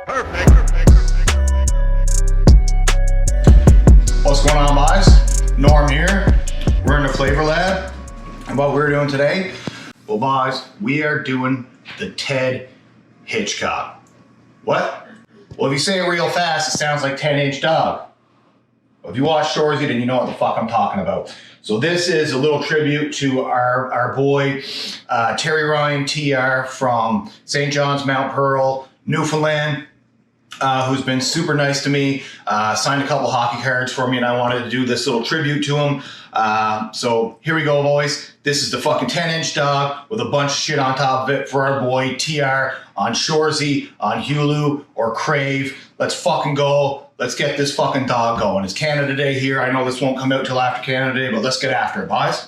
Perfect. What's going on, boys? Norm here. We're in the Flavor Lab. And what we're doing today, well, boys, we are doing the Ted Hitchcock. What? Well, if you say it real fast, it sounds like 10-inch dog. Well, if you watch Shoresy, then you know what the fuck I'm talking about. So this is a little tribute to our boy, Terry Ryan, TR, from St. John's, Mount Pearl, Newfoundland, who's been super nice to me, signed a couple hockey cards for me, and I wanted to do this little tribute to him. So here we go, boys. This is the fucking 10-inch dog with a bunch of shit on top of it for our boy TR on Shoresy, on Hulu, or Crave. Let's fucking go. Let's get this fucking dog going. It's Canada Day here. I know this won't come out till after Canada Day, but let's get after it, boys.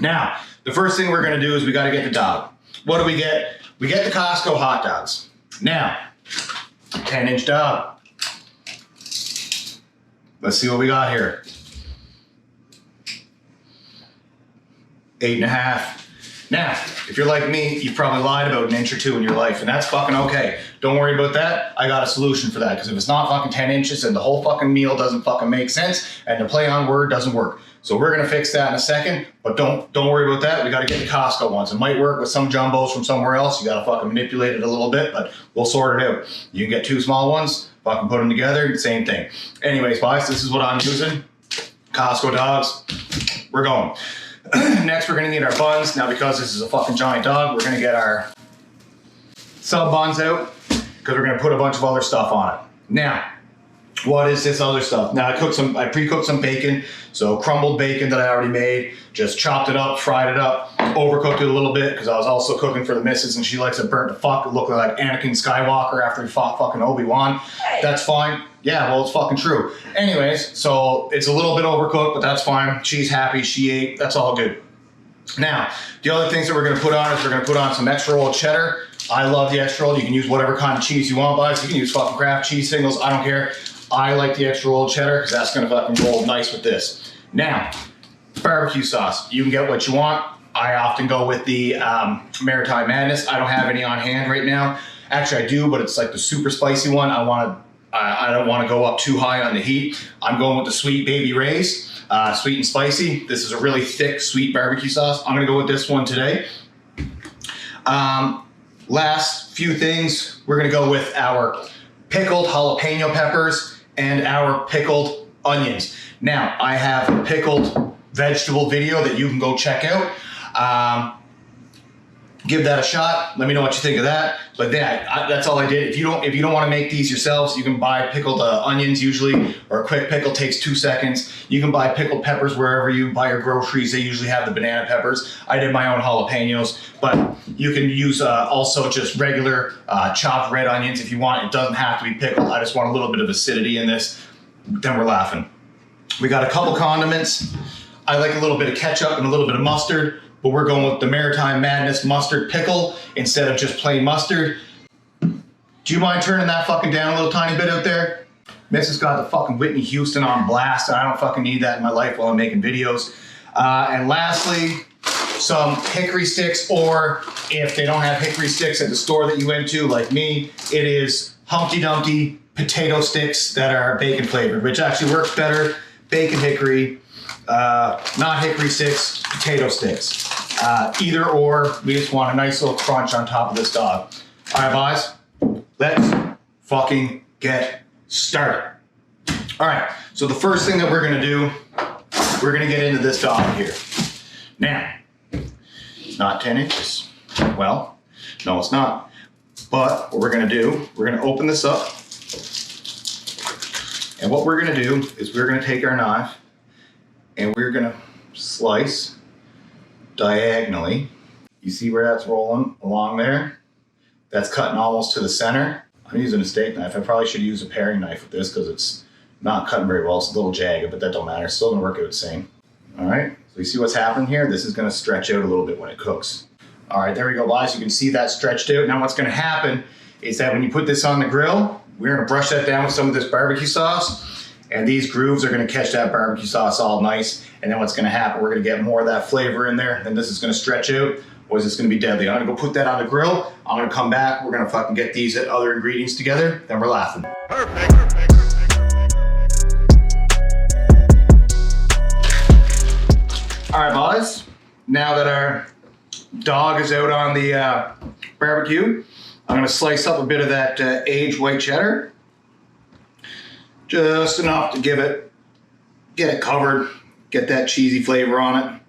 Now, the first thing we're gonna do is we gotta get the dog. What do we get? We get the Costco hot dogs. Now, 10-inch dog. Let's see what we got here. 8.5. Now, if you're like me, you've probably lied about an inch or two in your life, and that's fucking okay. Don't worry about that. I got a solution for that, because if it's not fucking 10 inches and the whole fucking meal doesn't fucking make sense, and the play on word doesn't work. So we're gonna fix that in a second, but don't worry about that. We gotta get the Costco ones. It might work with some jumbos from somewhere else. You gotta fucking manipulate it a little bit, but we'll sort it out. You can get 2 small ones, fucking put them together, same thing. Anyways, boys, this is what I'm using. Costco dogs. We're going. Next, we're gonna need our buns. Now, because this is a fucking giant dog, we're gonna get our sub buns out, because we're gonna put a bunch of other stuff on it. Now, what is this other stuff? Now, I pre-cooked some bacon, so crumbled bacon that I already made, just chopped it up, fried it up, overcooked it a little bit, because I was also cooking for the missus, and she likes it burnt to fuck, looking like Anakin Skywalker after he fought fucking Obi-Wan. That's fine. Yeah, well, it's fucking true. Anyways, so it's a little bit overcooked, but that's fine. She's happy, she ate, that's all good. Now, the other things that we're gonna put on is we're gonna put on some extra roll cheddar. I love the extra roll. You can use whatever kind of cheese you want, guys. You can use fucking Kraft cheese singles, I don't care. I like the extra roll cheddar, because that's gonna fucking roll nice with this. Now, barbecue sauce. You can get what you want. I often go with the Maritime Madness. I don't have any on hand right now. Actually, I do, but it's like the super spicy one. I don't want to go up too high on the heat. I'm going with the Sweet Baby Ray's, sweet and spicy. This is a really thick, sweet barbecue sauce. I'm gonna go with this one today. Last few things, we're gonna go with our pickled jalapeno peppers and our pickled onions. Now, I have a pickled vegetable video that you can go check out. Give that a shot. Let me know what you think of that. But that's all I did. If you don't want to make these yourselves, you can buy pickled onions usually, or a quick pickle takes 2 seconds. You can buy pickled peppers wherever you buy your groceries. They usually have the banana peppers. I did my own jalapenos, but you can use also just regular chopped red onions if you want. It doesn't have to be pickled. I just want a little bit of acidity in this. Then we're laughing. We got a couple condiments. I like a little bit of ketchup and a little bit of mustard. But we're going with the Maritime Madness mustard pickle instead of just plain mustard. Do you mind turning that fucking down a little tiny bit out there? Mrs. got the fucking Whitney Houston on blast, and I don't fucking need that in my life while I'm making videos. And lastly, some Hickory Sticks, or if they don't have Hickory Sticks at the store that you went to, like me, it is Humpty Dumpty potato sticks that are bacon flavored, which actually works better. Bacon hickory, not Hickory Sticks, potato sticks. Either or, we just want a nice little crunch on top of this dog. All right, boys, let's fucking get started. All right, so the first thing that we're gonna do, we're gonna get into this dog here. Now, it's not 10 inches. Well, no, it's not. But what we're gonna do, we're gonna open this up. And what we're gonna do is we're gonna take our knife and we're gonna slice diagonally. You see where that's rolling along there? That's cutting almost to the center. I'm using a steak knife. I probably should use a paring knife with this because it's not cutting very well. It's a little jagged, but that don't matter. It's still gonna work out the same. All right, so you see what's happening here? This is gonna stretch out a little bit when it cooks. All right, there we go, guys. You can see that stretched out. Now what's gonna happen is that when you put this on the grill, we're gonna brush that down with some of this barbecue sauce, and these grooves are gonna catch that barbecue sauce all nice. And then what's gonna happen, we're gonna get more of that flavor in there, and this is gonna stretch out. boys, it's gonna be deadly. I'm gonna go put that on the grill. I'm gonna come back. We're gonna fucking get these other ingredients together. Then we're laughing. Perfect. All right, boys. Now that our dog is out on the barbecue, I'm gonna slice up a bit of that aged white cheddar. Just enough to get it covered, get that cheesy flavor on it,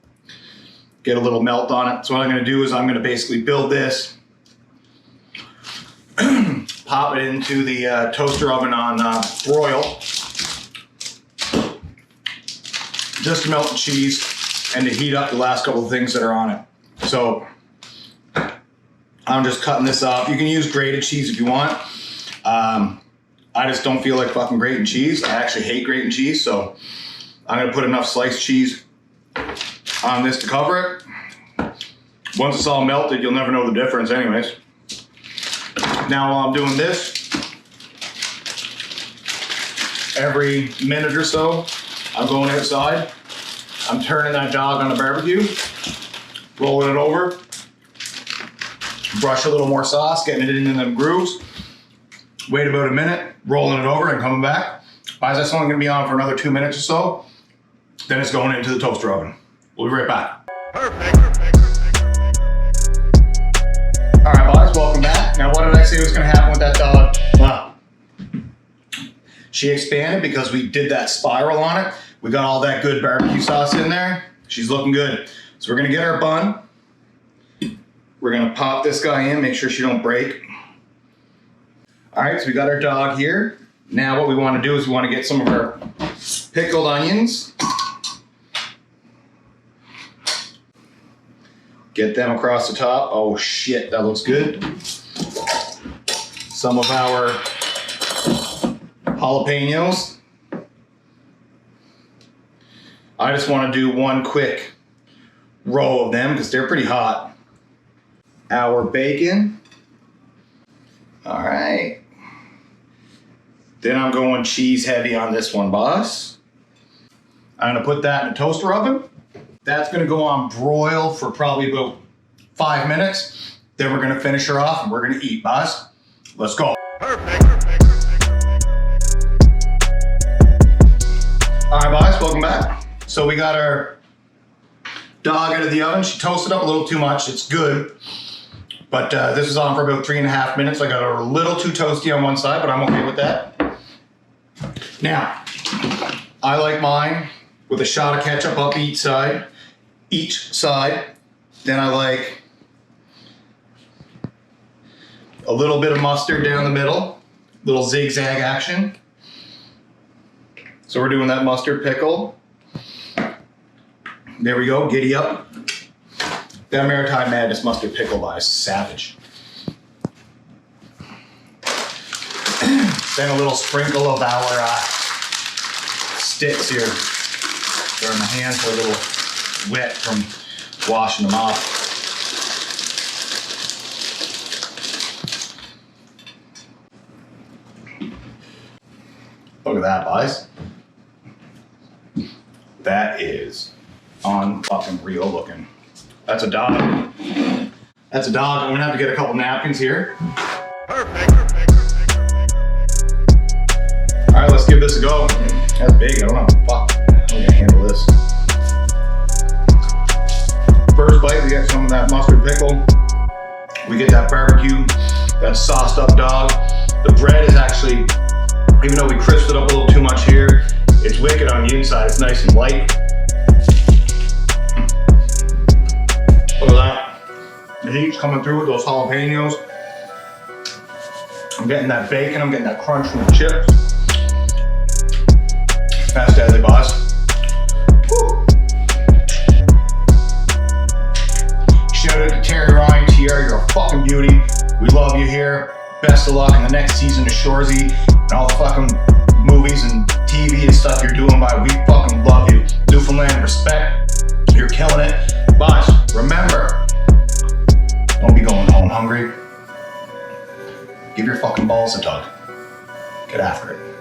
get a little melt on it. So what I'm gonna do is I'm gonna basically build this, pop it into the toaster oven on broil, just to melt the cheese and to heat up the last couple of things that are on it. So I'm just cutting this up. You can use grated cheese if you want. I just don't feel like fucking grating cheese. I actually hate grating cheese, so I'm gonna put enough sliced cheese on this to cover it. Once it's all melted, you'll never know the difference anyways. Now while I'm doing this, every minute or so, I'm going outside, I'm turning that dog on the barbecue, rolling it over, brush a little more sauce, getting it into them grooves, wait about a minute, rolling it over and coming back. That's only gonna be on for another 2 minutes or so. Then it's going into the toaster oven. We'll be right back. Perfect. All right, boys, welcome back. Now, what did I say was gonna happen with that dog? Well, she expanded because we did that spiral on it. We got all that good barbecue sauce in there. She's looking good. So we're gonna get our bun. We're gonna pop this guy in, make sure she don't break. All right, so we got our dog here. Now what we wanna do is we wanna get some of our pickled onions. Get them across the top. Oh shit, that looks good. Some of our jalapenos. I just wanna do one quick row of them because they're pretty hot. Our bacon. All right. Then I'm going cheese heavy on this one, boss. I'm gonna put that in a toaster oven. That's gonna go on broil for probably about 5 minutes. Then we're gonna finish her off and we're gonna eat, boss. Let's go. Perfect. All right, boys, welcome back. So we got our dog out of the oven. She toasted up a little too much, it's good. But this is on for about 3.5 minutes. I got her a little too toasty on one side, but I'm okay with that. Now, I like mine with a shot of ketchup up each side. Then I like a little bit of mustard down the middle, little zigzag action. So we're doing that mustard pickle. There we go, giddy up. That Maritime Madness mustard pickle by savage. Then a little sprinkle of our sticks here. My hands are a little wet from washing them off. Look at that, guys. That is unfucking real looking. That's a dog. That's a dog. I'm gonna have to get a couple napkins here. Perfect. All right, let's give this a go. That's big, I don't know. Fuck, I'm gonna handle this. First bite, we get some of that mustard pickle. We get that barbecue, that sauced up dog. The bread is actually, even though we crisped it up a little too much here, it's wicked on the inside. It's nice and light. Look at that. The heat's coming through with those jalapenos. I'm getting that bacon, I'm getting that crunch from the chips. That's deadly, boss. Woo. Shout out to Terry Ryan, TR, you're a fucking beauty. We love you here. Best of luck in the next season of Shoresy and all the fucking movies and TV and stuff you're doing, by. We fucking love you. Newfoundland, respect. You're killing it. But remember, don't be going home hungry. Give your fucking balls a tug. Get after it.